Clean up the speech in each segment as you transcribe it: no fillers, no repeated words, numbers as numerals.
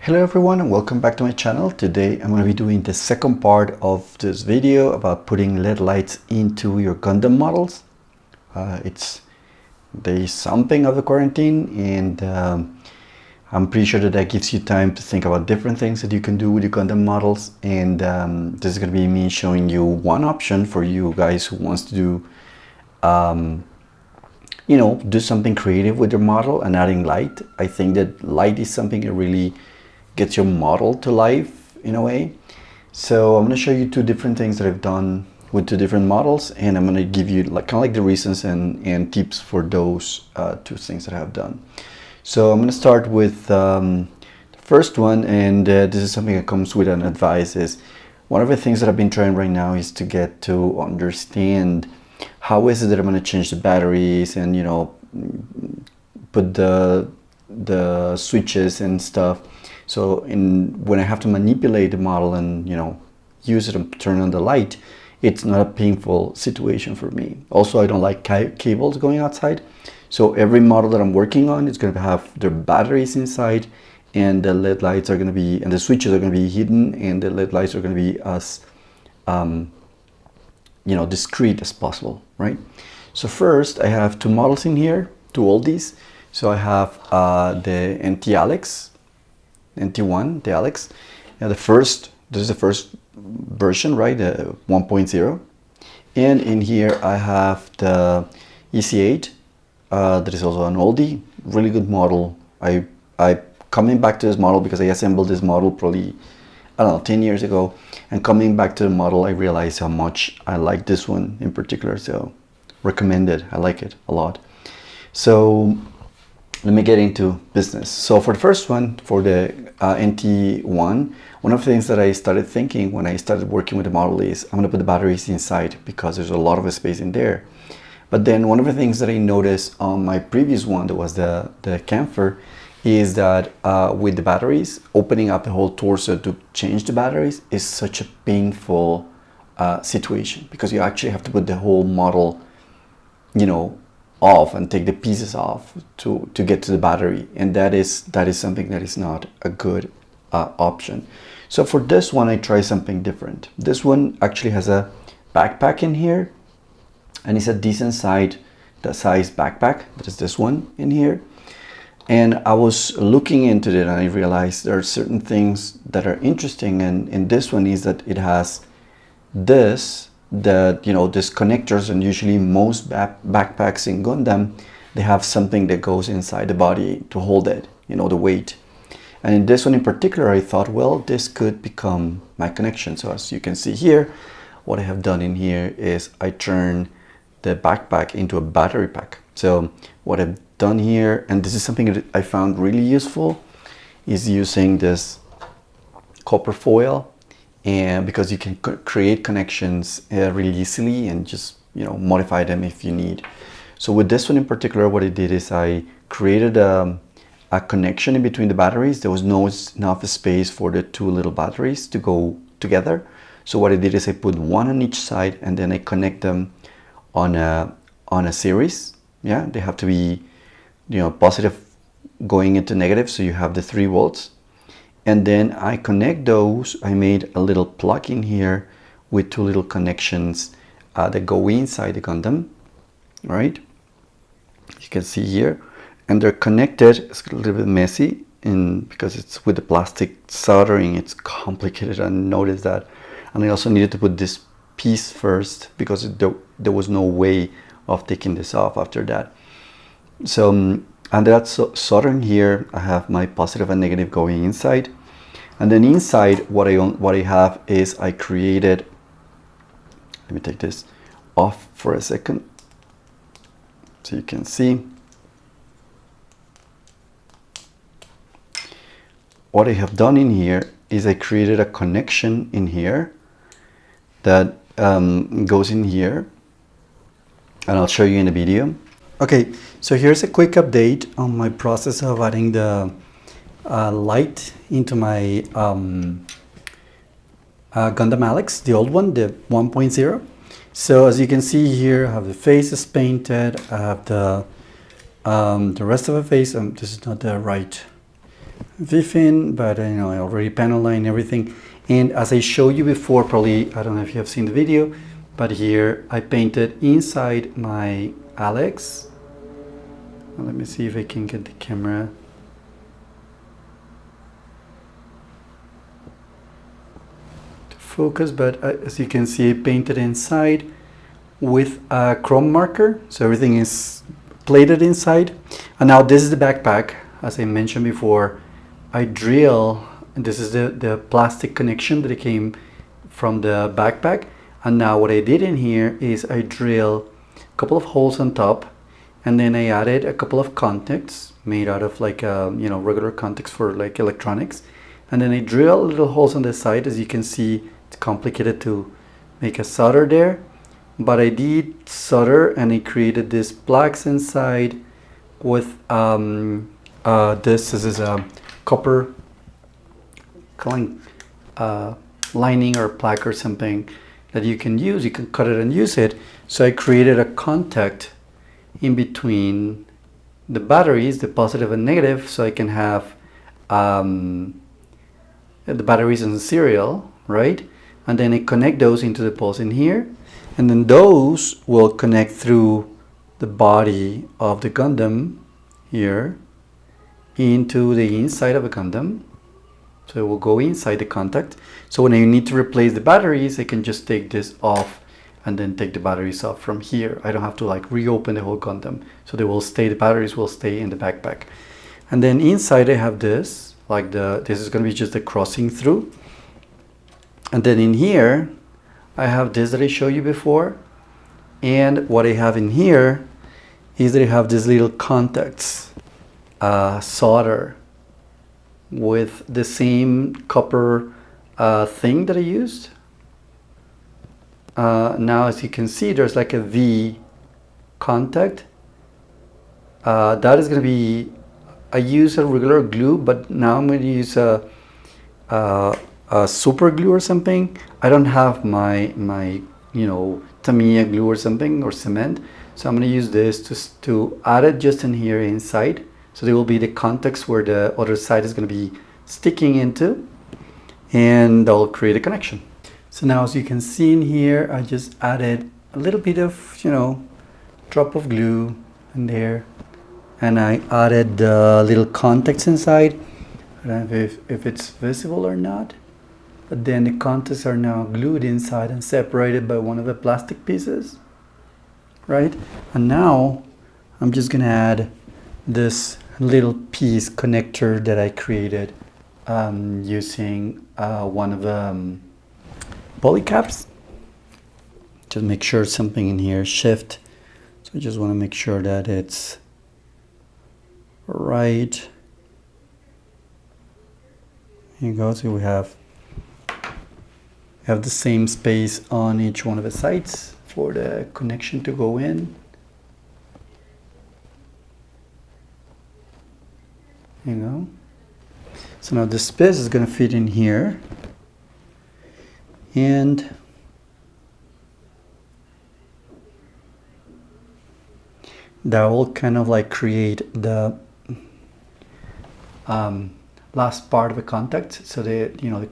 Hello everyone and welcome back to my channel. Today I'm going to be doing the second part of this video about putting LED lights into your Gundam models. It's day something of the quarantine, and I'm pretty sure that gives you time to think about different things that you can do with your Gundam models. And this is going to be me showing you one option for you guys who wants to do do something creative with your model and adding light. I think that light is something that really gets your model to life in a way. So I'm going to show you two different things that I've done with two different models, and I'm going to give you kind of like the reasons and tips for those two things that I have done. So I'm going to start with the first one, and this is something that comes with an advice. Is one of the things that I've been trying right now is to get to understand how is it that I'm going to change the batteries and put the switches and stuff. So when I have to manipulate the model and use it and turn on the light, it's not a painful situation for me. Also, I don't like cables going outside. So every model that I'm working on is going to have their batteries inside, and the LED lights are going to be, and the switches are going to be hidden, and the LED lights are going to be as discreet as possible, right? So first, I have two models in here, two oldies. So I have the NT-1, the Alex. And this is the first version, right? The 1.0. And in here I have the EC8. That is also an oldie, really good model. I coming back to this model because I assembled this model probably, I don't know, 10 years ago. And coming back to the model, I realized how much I like this one in particular. So recommend it. I like it a lot. So let me get into business. So for the first one, for the NT-1, one of the things that I started thinking when I started working with the model is I'm going to put the batteries inside because there's a lot of space in there. But then one of the things that I noticed on my previous one, that was the camphor, is that with the batteries, opening up the whole torso to change the batteries is such a painful situation, because you actually have to put the whole model, off and take the pieces off to get to the battery, and that is something that is not a good option. So for this one, I try something different. This one actually has a backpack in here, and it's a decent size backpack. That is this one in here. And I was looking into it and I realized there are certain things that are interesting, and in this one is that it has this connectors, and usually most backpacks in Gundam, they have something that goes inside the body to hold it, the weight. And in this one in particular, I thought, well, this could become my connection. So as you can see here, what I have done in here is I turn the backpack into a battery pack. So what I've done here, and this is something that I found really useful, is using this copper foil, and because you can create connections really easily and just modify them if you need. So with this one in particular, what I did is I created a connection in between the batteries. There was no enough space for the two little batteries to go together. So what I did is I put one on each side, and then I connect them on a series. Yeah, they have to be positive going into negative, so you have the 3 volts. And then I connect those. I made a little plug in here with 2 little connections that go inside the Gundam, right? You can see here, and they're connected. It's a little bit messy, because it's with the plastic soldering, it's complicated. I noticed that. And I also needed to put this piece first because there was no way of taking this off after that. So and that's soldering here. I have my positive and negative going inside, and then inside what I have is I created, let me take this off for a second so you can see what I have done in here is I created a connection in here that goes in here, and I'll show you in the video. Okay, so here's a quick update on my process of adding the light into my Gundam Alex, the old one, the 1.0. So as you can see here, I have the faces painted. I have the rest of the face. This is not the right V-fin, but you know, I already panel line everything. And as I showed you before, probably, I don't know if you have seen the video, but here I painted inside my Alex. Well, let me see if I can get the camera. To focus, but as you can see, I painted inside with a chrome marker. So everything is plated inside. And now this is the backpack. As I mentioned before, I drill, and this is the plastic connection that came from the backpack. And now what I did in here is I drill a couple of holes on top, and then I added a couple of contacts made out of like you know, regular contacts for like electronics. And then I drill little holes on the side. As you can see, it's complicated to make a solder there, but I did solder, and I created these plaques inside with this is a copper lining or plaque or something that you can use. You can cut it and use it. So I created a contact in between the batteries, the positive and negative, so I can have the batteries in serial, right? And then I connect those into the poles in here, and then those will connect through the body of the Gundam here into the inside of a Gundam. So it will go inside the contact. So when I need to replace the batteries, I can just take this off and then take the batteries off from here. I don't have to like reopen the whole Gundam. So they will stay, the batteries will stay in the backpack. And then inside I have this, like this is going to be just the crossing through. And then in here, I have this that I showed you before. And what I have in here is that I have these little contacts, solder with the same copper thing that I used. Now, as you can see, there's like a V contact. That is going to be, I use a regular glue, but now I'm going to use a super glue or something. I don't have my you know, Tamiya glue or something, or cement. So I'm going to use this to add it just in here inside. So there will be the contacts where the other side is going to be sticking into, and I'll create a connection. So now, as you can see in here, I just added a little bit of, you know, drop of glue in there, and I added the little contacts inside. I don't know if it's visible or not, but then the contacts are now glued inside and separated by one of the plastic pieces, right? And now I'm just gonna add this little piece connector that I created using one of the poly caps. Just make sure something in here shift. So I just want to make sure that it's right. Here you go. So we have the same space on each one of the sides for the connection to go in. There you go. So now this space is going to fit in here, and that will kind of like create the last part of the contact. So the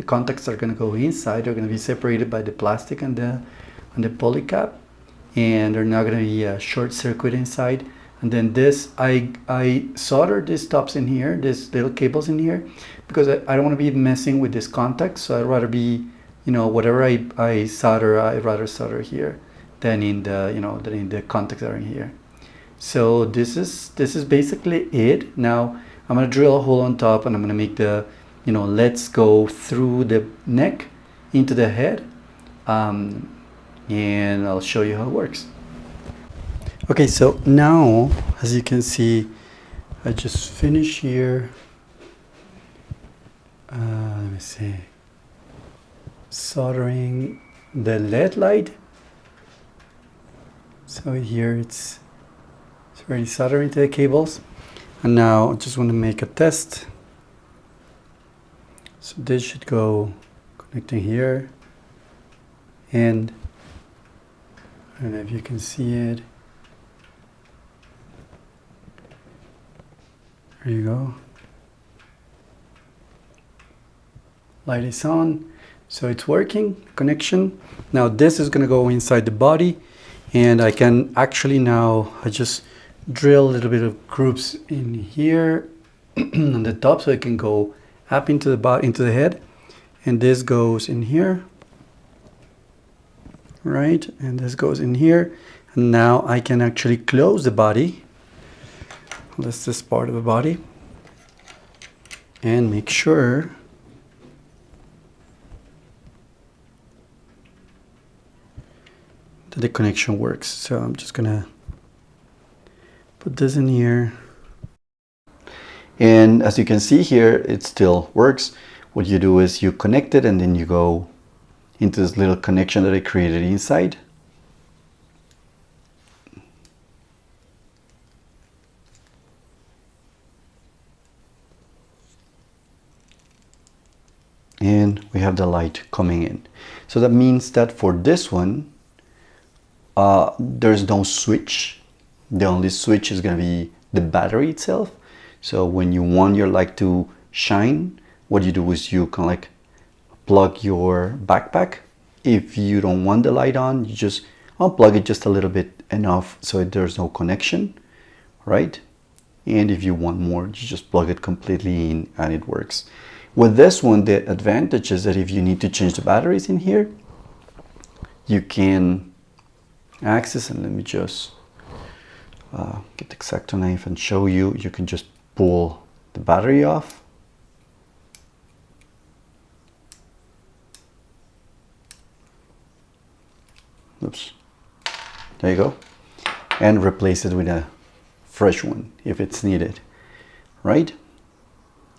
contacts are going to go inside. They're going to be separated by the plastic and the poly cap, and they're not going to be a short circuit inside. And then this, I soldered these tops in here, these little cables in here, because I don't want to be messing with this contact. So I'd rather be, you know, whatever I solder, I'd rather solder here than in the, you know, than in the contacts that are in here. So this is basically it. Now I'm gonna drill a hole on top, and I'm gonna make the, you know, let's go through the neck into the head, and I'll show you how it works. Okay, so now, as you can see, I just finished here. Let me see. Soldering the LED light. So here it's already soldering to the cables. And now I just want to make a test. So this should go connecting here. And I don't know if you can see it. There you go. Light is on, so it's working, connection. Now this is gonna go inside the body, and I can actually now, I just drill a little bit of grooves in here on the top, so it can go up into the body, into the head, and this goes in here, right? And this goes in here, and now I can actually close the body. That's this part of the body, and make sure that the connection works. So I'm just gonna put this in here. And as you can see here, it still works. What you do is you connect it, and then you go into this little connection that I created inside. And we have the light coming in. So that means that for this one, there's no switch. The only switch is going to be the battery itself. So when you want your light to shine, what you do is you kind of like plug your backpack. If you don't want the light on, you just unplug it just a little bit enough so there's no connection, right? And if you want more, you just plug it completely in and it works. With this one, the advantage is that if you need to change the batteries in here, you can access, and let me just get the X-Acto knife and show you. You can just pull the battery off. Oops. There you go. And replace it with a fresh one if it's needed, right?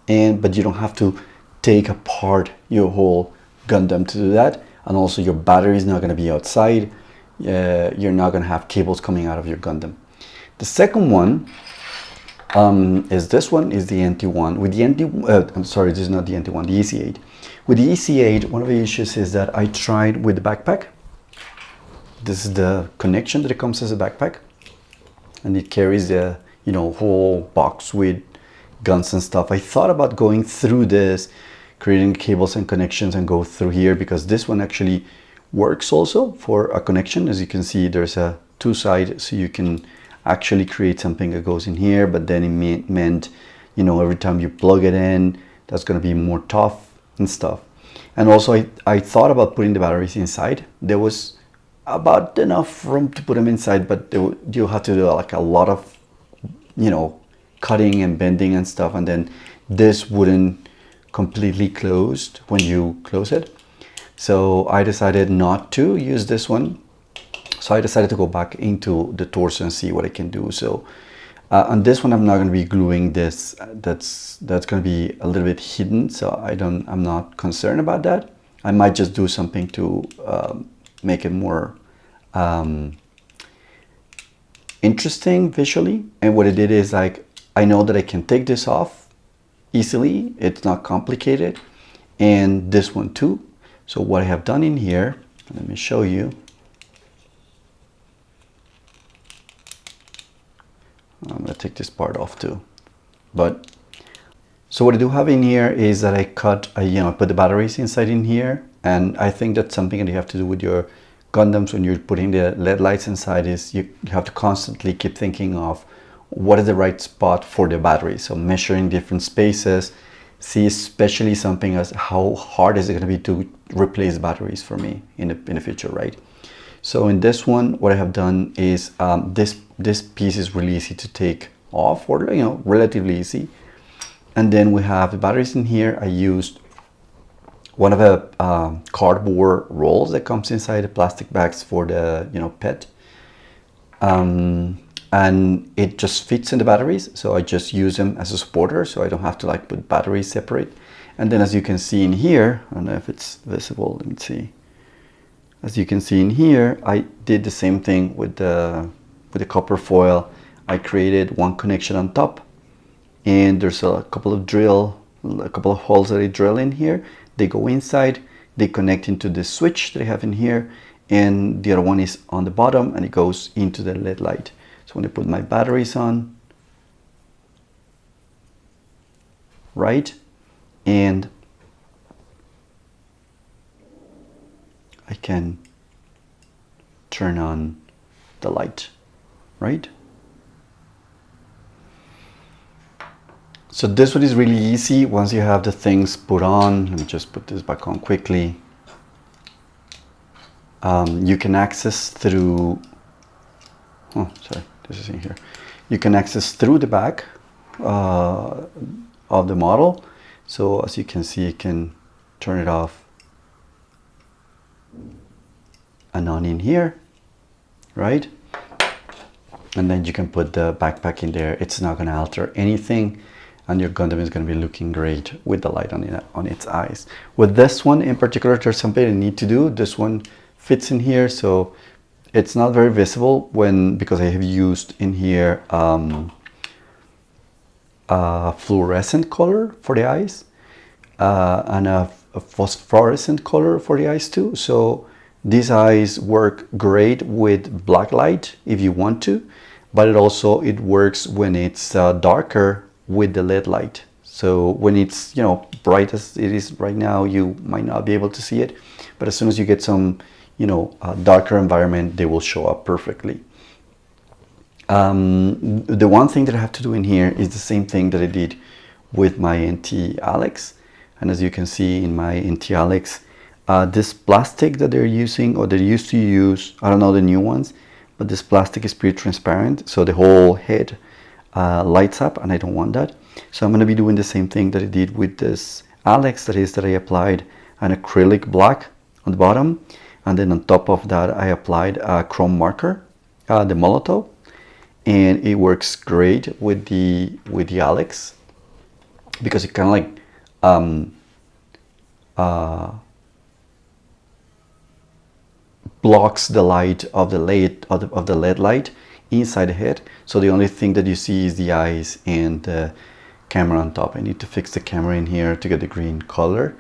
But you don't have to take apart your whole Gundam to do that. And also your battery is not going to be outside. You're not going to have cables coming out of your Gundam. The second one is this one, is the NT-1. With the I'm sorry, this is not the NT-1, the EC-8. With the EC-8, one of the issues is that I tried with the backpack. This is the connection that it comes as a backpack. And it carries the, you know, whole box with guns and stuff. I thought about going through this, creating cables and connections and go through here, because this one actually works also for a connection. As you can see, there's a two-side, so you can actually create something that goes in here, but then it meant, you know, every time you plug it in, that's going to be more tough and stuff. And also I thought about putting the batteries inside. There was about enough room to put them inside, but you have to do like a lot of, you know, cutting and bending and stuff, and then this wouldn't completely closed when you close it. So I decided not to use this one. So I decided to go back into the torso and see what I can do. So on this one, I'm not going to be gluing this. That's going to be a little bit hidden. So I'm not concerned about that. I might just do something to make it more interesting visually. And what I did is, like, I know that I can take this off easily. It's not complicated. And this one too. So what I have done in here, let me show you. I'm going to take this part off too. But so what I do have in here is that I put the batteries inside in here. And I think that's something that you have to do with your Gundams when you're putting the LED lights inside, is you have to constantly keep thinking of what is the right spot for the battery. So measuring different spaces, see especially something as how hard is it going to be to replace batteries for me in the future, right? So in this one, what I have done is this piece is really easy to take off, or, you know, relatively easy. And then we have the batteries in here. I used one of the cardboard rolls that comes inside the plastic bags for the, you know, PET. And it just fits in the batteries, so I just use them as a supporter, so I don't have to like put batteries separate. And then as you can see in here, I don't know if it's visible, let me see. As you can see in here, I did the same thing with the copper foil. I created one connection on top, and there's a couple of holes that I drill in here. They go inside, they connect into the switch that I have in here, and the other one is on the bottom, and it goes into the LED light. So when I put my batteries on, right, and I can turn on the light, right? So this one is really easy once you have the things put on. Let me just put this back on quickly. You can access through, oh, sorry, this is in here. You can access through the back of the model. So as you can see, you can turn it off and on in here, right? And then you can put the backpack in there. It's not going to alter anything, and your Gundam is going to be looking great with the light on its eyes. With this one in particular, there's something I need to do. This one fits in here, so it's not very visible because I have used in here a fluorescent color for the eyes and a phosphorescent color for the eyes too. So these eyes work great with black light if you want to, but it works when it's darker with the LED light. So when it's, you know, bright as it is right now, you might not be able to see it, but as soon as you get some, you know, darker environment, they will show up perfectly. The one thing that I have to do in here is the same thing that I did with my NT-Alex, and as you can see in my NT-Alex, this plastic that they're using, or they used to use, I don't know the new ones, but this plastic is pretty transparent, so the whole head lights up, and I don't want that. So I'm going to be doing the same thing that I did with this Alex, that is that I applied an acrylic black on the bottom, and then on top of that I applied a chrome marker, the Molotov, and it works great with the Alex because it kind of like blocks the light of the LED light inside the head, so the only thing that you see is the eyes and the camera on top. I need to fix the camera in here to get the green color.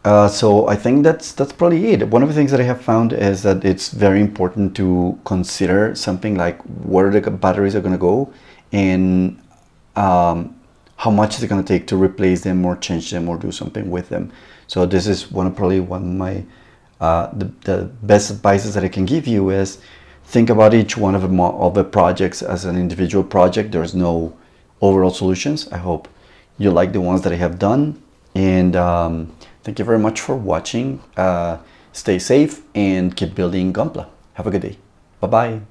So I think that's probably it. One of the things that I have found is that it's very important to consider something like where the batteries are going to go, and how much is it going to take to replace them or change them or do something with them. So this is probably one of my the best advices that I can give you is think about each one of the projects as an individual project. There's no overall solutions. I hope you like the ones that I have done, and thank you very much for watching. Stay safe and keep building Gunpla. Have a good day. Bye-bye.